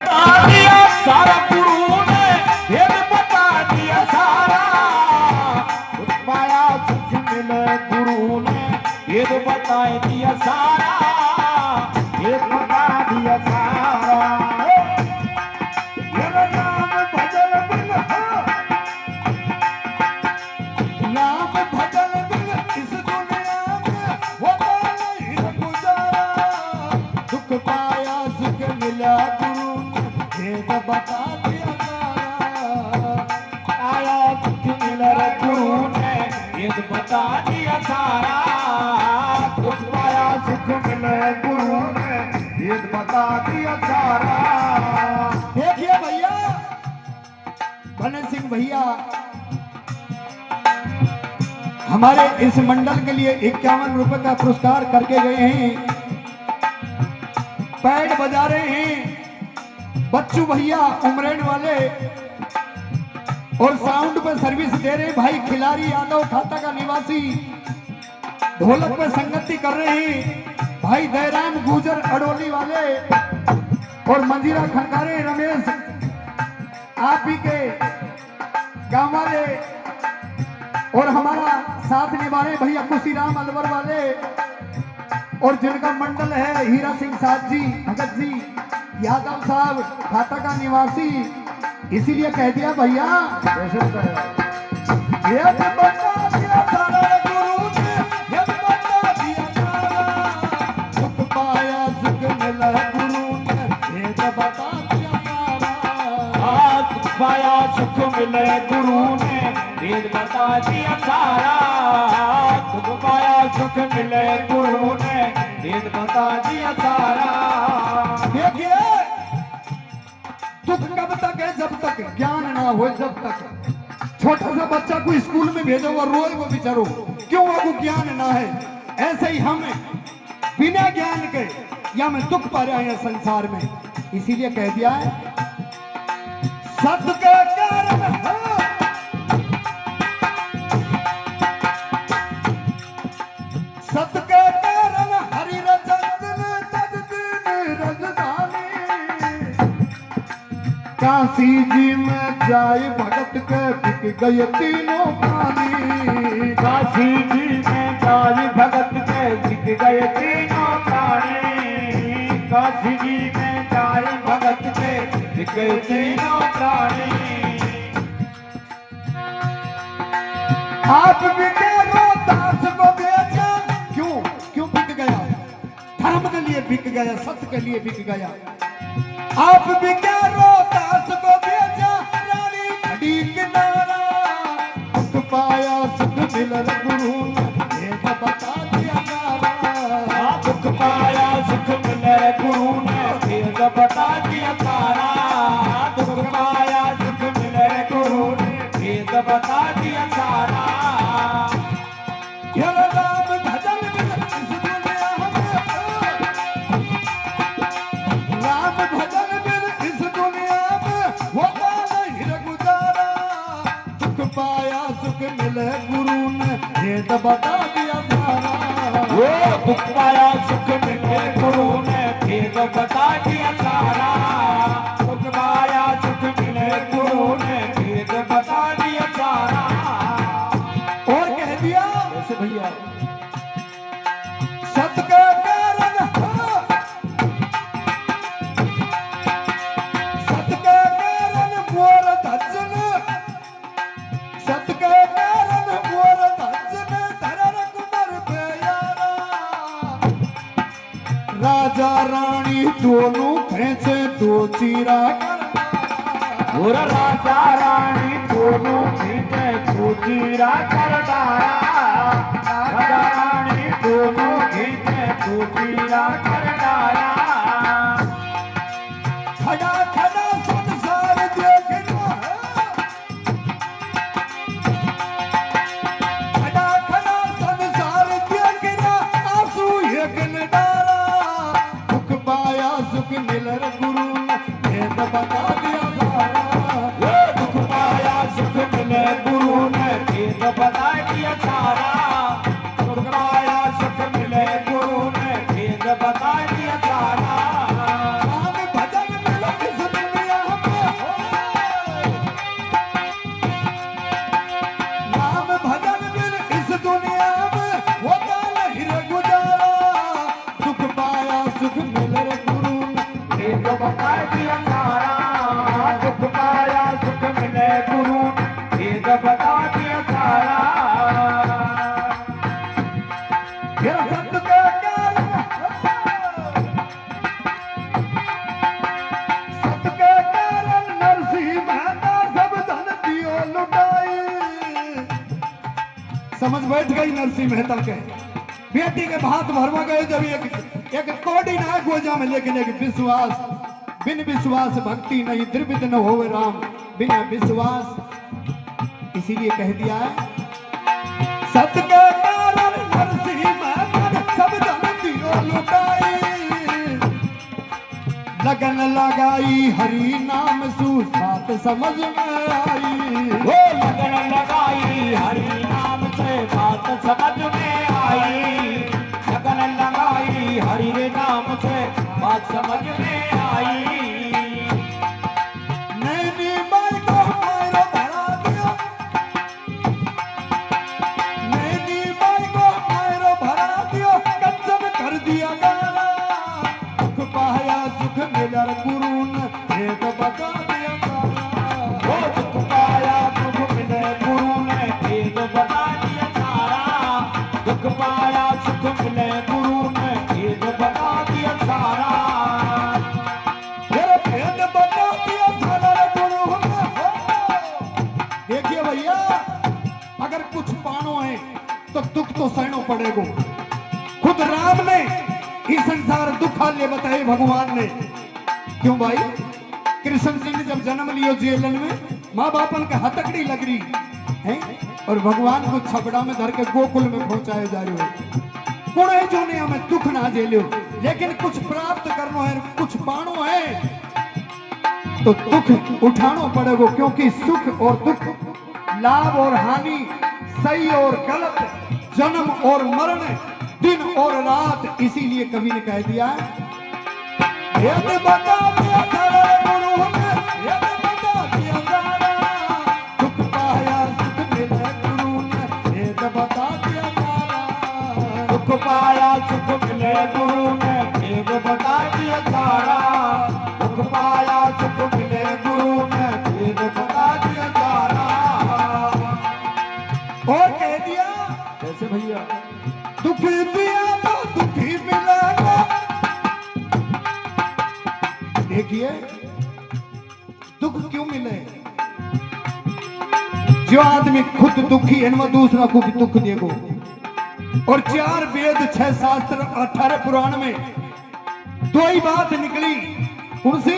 सारा गुरु ने भेद बता दिया सारा, पाया सुख मिले गुरु ने भेद बता दिया सारा, भेद बता दिया सारा। नाम भजन बिन, नाम भजन बिन इस दुनिया में होता नहीं गुजारा, दुख पाया सुख मिला गुरु ने भेद बता दिया सारा, आया सुख मिला गुरु ने भेद बता दिया सारा, दुख पाया सुख मिले गुरु ने भेद बता दिया सारा। देखिए भैया, भनन सिंह भैया हमारे इस मंडल के लिए 51 रुपए का पुरस्कार करके गए हैं, पैड बजा रहे हैं बच्चू भैया उमरेन वाले, और साउंड पे सर्विस दे रहे भाई खिलाड़ी यादव खाता का निवासी, ढोलक पे संगति कर रहे हैं भाई दयराम गुजर अडोली वाले, और मंजीरा खंगारे रमेश आप ही के गांव वाले, और हमारा साथ निभा रहे भैया खुशीराम अलवर वाले, और जिनका मंडल है हीरा सिंह साहब जी, भगत जी यादव साहब खाता का निवासी, इसीलिए कह दिया भैया कैसे ये बता दिया सारा गुरु ने, ये बता दिया सारा, सुख पाया सुख मिला गुरु ने भेद बता दिया सारा, सुख पाया सुख मिले गुरु ने भेद बता दिया सारा, सुख पाया सुख मिले गुरु ने भेद बता दिया सारा। देखिए दुख कब तक है, जब तक ज्ञान ना हो, जब तक छोटा सा बच्चा को स्कूल में भेजो और रोज को बिचारो, क्यों वो ज्ञान ना है, ऐसे ही हम बिना ज्ञान के या में दुख पा रहे हैं संसार में, इसीलिए कह दिया है सत्य के कारण सत्य के कारण हरि रजन तद दिन रजधानी, काशी जी में जाए भगत के बिक गए तीनों प्राणी, काशी जी में जाए भगत के बिक गए तीनों प्राणी, काशी जी में जाए भगत के बिक गए तीनों प्राणी। आप बिके रोहतास को बेचा, क्यों क्यों बिक गया, धर्म के लिए बिक गया, सत्य के लिए बिक गया। आप बिके रोहतास को बेचा, रानी खड़ी किनारा, सुख पाया सुख मिला गुरु ने भेद बता दिया सारा, सुख पाया सुख मिला गुरु ने भेद बता दिया सारा, दुख पाया सुख मिला गुरु ने भेद बता दिया सारा। राम भजन बिन इस दुनिया में, राम भजन बिन इस दुनिया में होता नहीं गुजारा, सुख पाया सुख मिले गुरु ने भेद बता दिया सारा, वो दुख पाया सुख मिले गुरु ने भेद बता दिया सारा, सुख पाया सुख मिले गुरु ने भेद बता दिया सारा। और कह दिया ऐसे भैया सत्य के कारण, सत्य के कारण मोर धजन, सत्य के कारण मोर धजन धरर कुमार प्यारा, राजा रानी दोनों भैंसे दो चीरा करना, और राजा रानी दोनों भैंसे दो चीरा करना, राजा रानी दोनों भैंसे दो चीरा करना, खड़ा खड़ा संसार देखना, खड़ा खड़ा संसार देखना, आंसू एक नडारा, दुख पाया सुख मिलर गुरु ने भेद बता दिया सारा, दुख पाया सुख मिले गुरु ने भेद बता दिया सारा, दुख पाया सुख मिले गुरु ने भेद बता दिया सारा। राम भजन मिला किस दिया सारा, दुख पाया सुख मिले गुरु भेद बता दिया सारा। ये संत के कारण, संत के कारण नरसिंह मेहता सब धन दियो लुटाई। समझ बैठ गई नरसिंह मेहता के। बेटी के भात भरवा गए जब एक कौड़ी ना गोजा में, लेकिन एक विश्वास, बिन विश्वास भक्ति नहीं, द्रवित न होवे राम बिना विश्वास। इसीलिए कह दिया है सत्य के कारण नरसिंह मेहता सब धन दियो लुटाई। लगन लगाई हरि नाम सु बात समझ में आई। वो लगन लगाई हरि नाम से बात समझ में आई। लगन लगाई हरि रे नाम से बात समझ में आई। नैनी माई को मायरो भरा दियो, नैनी माई को मायरो भरा दियो, कंचन कर दिया गाना। सुख पाया सुख मिलर गुरु ने भेद बता दिया सारा। वो दुख पाया सुख मिले गुरु ने भेद बता दिया सारा। दुख पाया सुख मिले गुरु ने भेद बता दिया सारा। तेरे भेद बता दिया सारा रे गुरु ने। देखिए भैया, अगर कुछ पानो है तो दुख तो सहनो पड़ेगा। खुद राम ने ही संसार दुखा ले बताए भगवान ने। क्यों भाई? कृष्ण जी ने जब जन्म लियो जेलन में, माँ बापन का हथकड़ी लग रही है और भगवान को छपड़ा में धर के गोकुल में पहुंचाए जा रहे हो। कुड़े जो ने हमें दुख ना झेलो, लेकिन कुछ प्राप्त करना है, कुछ पानो है तो दुख उठानो पड़ेगा। क्योंकि सुख और दुख, लाभ और हानि, सही और गलत, जन्म और मरण, दिन और रात, इसीलिए कवि ने कह दिया भेद बता दिया सारा गुरु ने, भेद बता दिया सारा। दुख पाया सुख मिले गुरु ने भेद बता दिया सारा। दुख पाया सुख मिले गुरु ने भेद बता दिया सारा। दुख पाया सुख मिले गुरु ने भेद बता दिया सारा। और कह दिया कैसे भैया? दुख दिया तो दुखी मिलेगा। देखिए दुख क्यों मिले? जो आदमी खुद दुखी है वह दूसरा को भी दुख देगो। और 4 वेद 6 शास्त्र 18 पुराण में 2 ही बात निकली, उनसे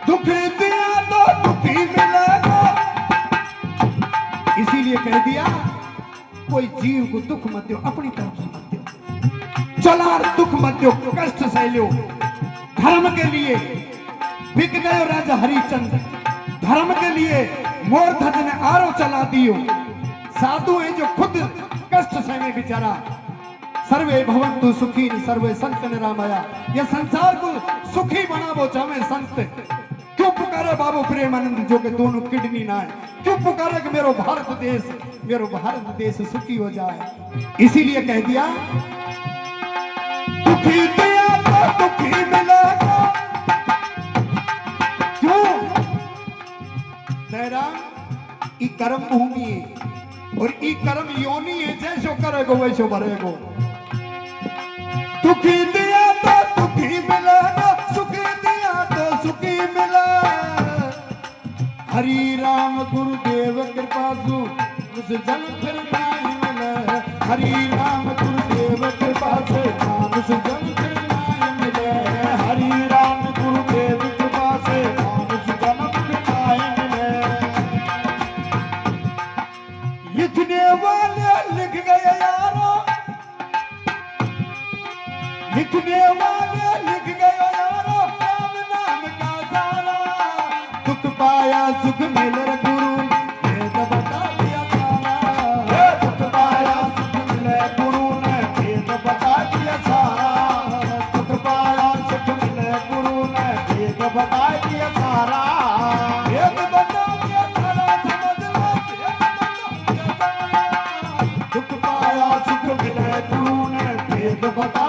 दुख दिया तो दुखी मिलेगा। इसीलिए कह दिया कोई जीव को दुख मत दो, अपनी तरफ से मत दो। चलार दुख मत दो, कष्ट सह लो। धर्म के लिए बिक गए राजा हरिचंद्र, धर्म के लिए मोरध्वज ने आरो चला दियो। साधु है जो खुद कष्ट सहने बेचारा। सर्वे भवन्तु सुखी सर्वे संत निरामया। यह संसार को सुखी बनावो चाहे संत। क्यों पुकारे बाबू प्रेमानंद जो के दोनों किडनी ना है? क्यों पुकारे कि मेरो भारत देश सुखी हो जाए? इसीलिए कह दिया दुखी दिया तो दुखी मिलेगा। क्यों? जयराम ई कर्म भूमि है और ई कर्म योनि है, जैसो करेगो वैसो भरेगो। दुखी दिया तो दुखी मिलेगा, सुखी दिया तो सुखी मिला। हरि राम गुरुदेव कृपा सु उस जन फिर नहीं मिले। हरि राम गुरुदेव कृपा से नाम से जन फिर नहीं मिले। हरि राम गुरुदेव कृपा से नाम से जन फिर नहीं मिले। लिखने वाले लिख गए यारो, लिखने वाले लिख गए यारो, राम नाम का सारा। दुख पाया सुख मिले गुरु भेद बता दिया सारा। दुख पाया सुख मिले गुरु ने भेद बता दिया सारा। दुख पाया सुख मिले गुरु ने भेद बता दिया सारा। भेद बता दिया सारा, समझ लो भेद बता दिया सारा। दुख पाया सुख मिले गुरु ने भेद बता